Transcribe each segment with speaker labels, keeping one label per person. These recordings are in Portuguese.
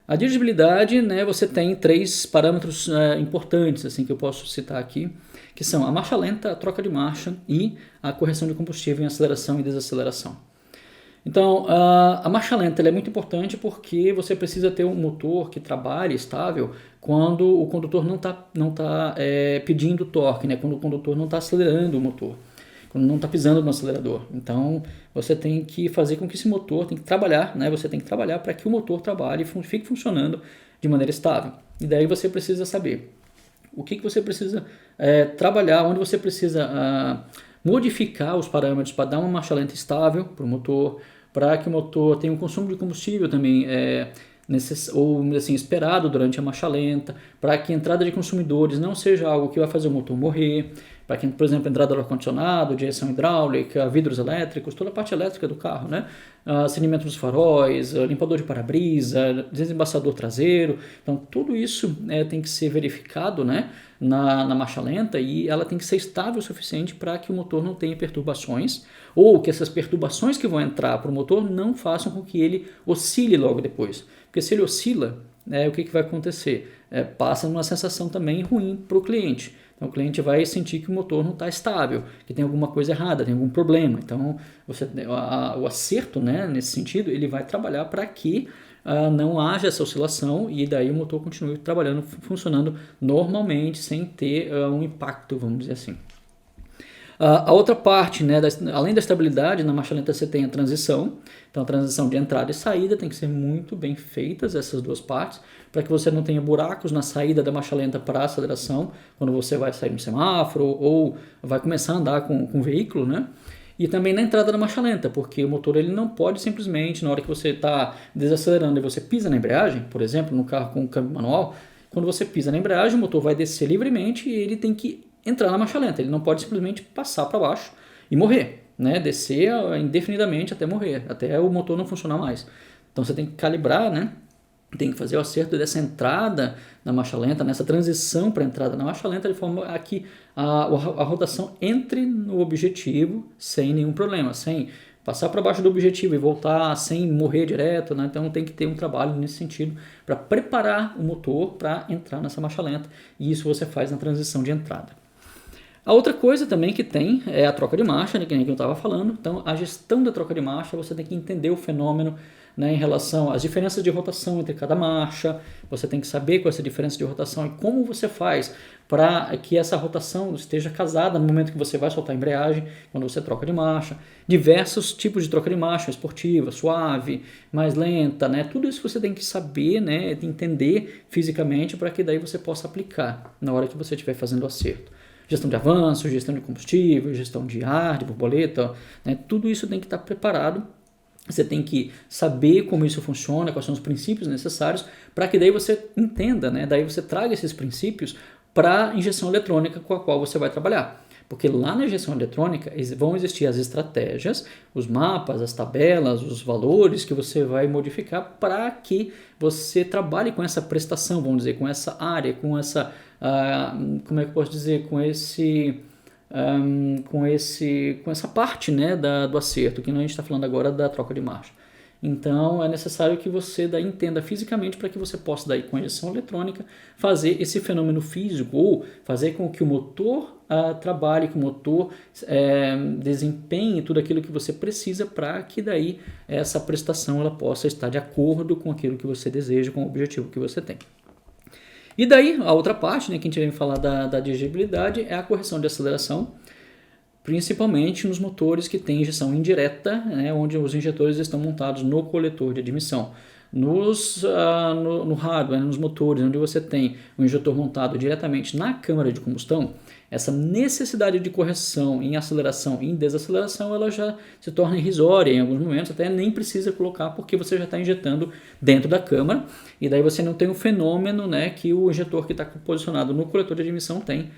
Speaker 1: A dirigibilidade, né, você tem três parâmetros importantes assim, que eu posso citar aqui, que são a marcha lenta, a troca de marcha e a correção de combustível em aceleração e desaceleração. Então, a marcha lenta é muito importante porque você precisa ter um motor que trabalhe estável quando o condutor não tá pedindo torque, né? Quando o condutor não está acelerando o motor, quando não está pisando no acelerador. Então, você tem que fazer com que esse motor, tem que trabalhar, né? Você tem que trabalhar para que o motor trabalhe e fique funcionando de maneira estável. E daí você precisa saber o que você precisa trabalhar, onde você precisa modificar os parâmetros para dar uma marcha lenta estável para o motor, para que o motor tenha um consumo de combustível também ou assim, esperado durante a marcha lenta, para que a entrada de consumidores não seja algo que vai fazer o motor morrer, para que, por exemplo, a entrada do ar-condicionado, direção hidráulica, vidros elétricos, toda a parte elétrica do carro, né? Acinamento dos faróis, limpador de para-brisa, desembaçador traseiro. Então, tudo isso tem que ser verificado, né, na marcha lenta, e ela tem que ser estável o suficiente para que o motor não tenha perturbações, ou que essas perturbações que vão entrar para o motor não façam com que ele oscile logo depois. Porque se ele oscila, o que vai acontecer? Passa uma sensação também ruim para o cliente. Então o cliente vai sentir que o motor não está estável, que tem alguma coisa errada, tem algum problema. Então o acerto, né, nesse sentido, ele vai trabalhar para que não haja essa oscilação e daí o motor continue trabalhando, funcionando normalmente, sem ter um impacto, vamos dizer assim. A outra parte, né, além da estabilidade, na marcha lenta você tem a transição. Então a transição de entrada e saída tem que ser muito bem feitas, essas duas partes, para que você não tenha buracos na saída da marcha lenta para a aceleração, quando você vai sair no semáforo ou vai começar a andar com o veículo, né? E também na entrada da marcha lenta, porque o motor ele não pode simplesmente, na hora que você está desacelerando e você pisa na embreagem, por exemplo, no carro com câmbio manual, quando você pisa na embreagem, o motor vai descer livremente e ele tem que entrar na marcha lenta. Ele não pode simplesmente passar para baixo e morrer, né? Descer indefinidamente até morrer, até o motor não funcionar mais. Então você tem que calibrar, né? Tem que fazer o acerto dessa entrada na marcha lenta, nessa transição para a entrada na marcha lenta, de forma a que a rotação entre no objetivo sem nenhum problema, sem passar para baixo do objetivo e voltar sem morrer direto, né? Então tem que ter um trabalho nesse sentido para preparar o motor para entrar nessa marcha lenta, e isso você faz na transição de entrada. A outra coisa também que tem é a troca de marcha, né, que nem eu estava falando. Então, a gestão da troca de marcha, você tem que entender o fenômeno, né, em relação às diferenças de rotação entre cada marcha. Você tem que saber qual é essa diferença de rotação e como você faz para que essa rotação esteja casada no momento que você vai soltar a embreagem, quando você troca de marcha. Diversos tipos de troca de marcha, esportiva, suave, mais lenta, né? Tudo isso você tem que saber, né, entender fisicamente, para que daí você possa aplicar na hora que você estiver fazendo o acerto. Gestão de avanço, gestão de combustível, gestão de ar, de borboleta, né? Tudo isso tem que estar preparado. Você tem que saber como isso funciona, quais são os princípios necessários, para que daí você entenda, né? Daí você traga esses princípios para a injeção eletrônica com a qual você vai trabalhar. Porque lá na injeção eletrônica vão existir as estratégias, os mapas, as tabelas, os valores que você vai modificar para que você trabalhe com essa prestação, vamos dizer, com essa área, com essa, como é que eu posso dizer, com essa parte, né, do acerto, que a gente está falando agora da troca de marcha. Então é necessário que você daí entenda fisicamente para que você possa daí com a injeção eletrônica fazer esse fenômeno físico, ou fazer com que o motor trabalhe, que o motor desempenhe tudo aquilo que você precisa para que daí essa prestação ela possa estar de acordo com aquilo que você deseja, com o objetivo que você tem. E daí a outra parte, né, que a gente vai falar da dirigibilidade, é a correção de aceleração, principalmente nos motores que têm injeção indireta, né, onde os injetores estão montados no coletor de admissão. No hardware, nos motores, onde você tem o injetor montado diretamente na câmara de combustão, essa necessidade de correção em aceleração e em desaceleração ela já se torna irrisória em alguns momentos, até nem precisa colocar porque você já está injetando dentro da câmara, e daí você não tem o fenômeno, né, que o injetor que está posicionado no coletor de admissão tem.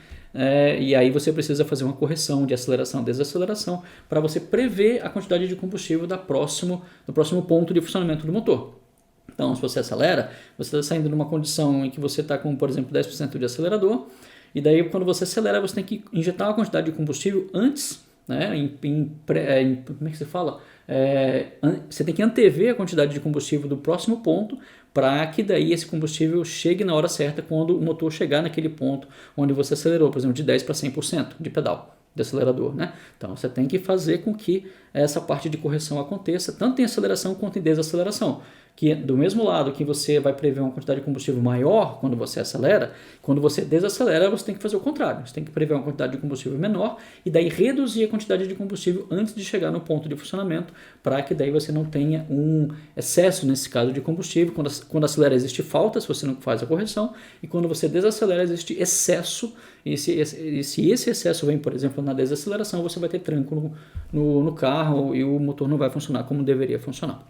Speaker 1: E aí você precisa fazer uma correção de aceleração e desaceleração para você prever a quantidade de combustível do próximo ponto de funcionamento do motor. Então, se você acelera, você está saindo de uma condição em que você está com, por exemplo, 10% de acelerador, e daí quando você acelera, você tem que injetar uma quantidade de combustível antes né? Como é que se fala? Você tem que antever a quantidade de combustível do próximo ponto para que daí esse combustível chegue na hora certa quando o motor chegar naquele ponto onde você acelerou, por exemplo, de 10 para 100% de pedal de acelerador, né? Então você tem que fazer com que essa parte de correção aconteça, tanto em aceleração quanto em desaceleração. Que do mesmo lado que você vai prever uma quantidade de combustível maior quando você acelera, quando você desacelera você tem que fazer o contrário. Você tem que prever uma quantidade de combustível menor e daí reduzir a quantidade de combustível antes de chegar no ponto de funcionamento, para que daí você não tenha um excesso nesse caso de combustível. Quando acelera existe falta se você não faz a correção, e quando você desacelera existe excesso. E se esse excesso vem, por exemplo, na desaceleração, você vai ter tranco no carro e o motor não vai funcionar como deveria funcionar.